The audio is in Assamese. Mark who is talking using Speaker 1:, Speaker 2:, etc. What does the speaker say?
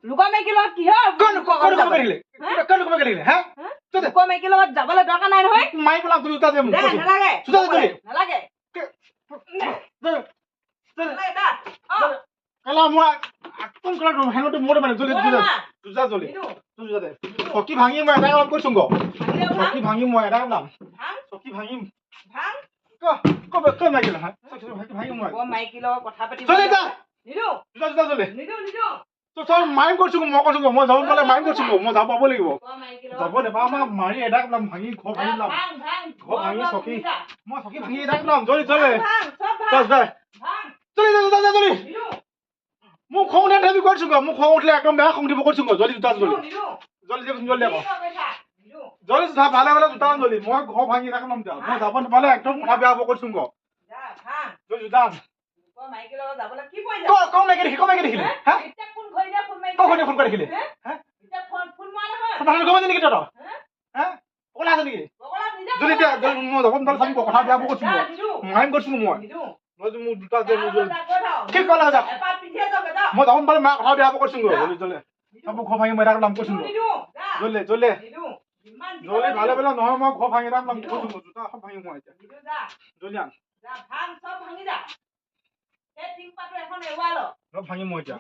Speaker 1: লোকৰ মাইকীৰ লগত কি হয় লোকৰ মাইকীৰ লগত যাবলৈ দৰকাৰ নাই নহয় নালাগে নালাগে
Speaker 2: চকী ভাঙি মই এটা কাম কৰিছো চকী ভাঙি মই এটা কাম চকী ভাঙিম
Speaker 1: মাইকীৰ লগত কথা পাতিব
Speaker 2: মাৰিম কৰিছো মই কৈছো মই যাব পালে মাৰিম কৰিছো মই যাব পাব লাগিব যাব নাপাওঁ আমাৰ মাৰি এটা কাম ভাঙি ঘৰ ভাঙি লাম ঘৰ ভাঙি চকী মই চকী ভাঙি এটা কাম জলি মোক খং উঠে ভাবি কৰিছো মোক খং উঠিলে একদম বেয়া খং দিব কৰিছো জলি জোতা জলি ভালে ভালে জোতা জলি মই ঘৰ ভাঙি এটা কাম যাওঁ মই যাব নাপালে একদম কথা বেয়া হ'ব কৰিছো জোতা ভাঙি মই এতিয়া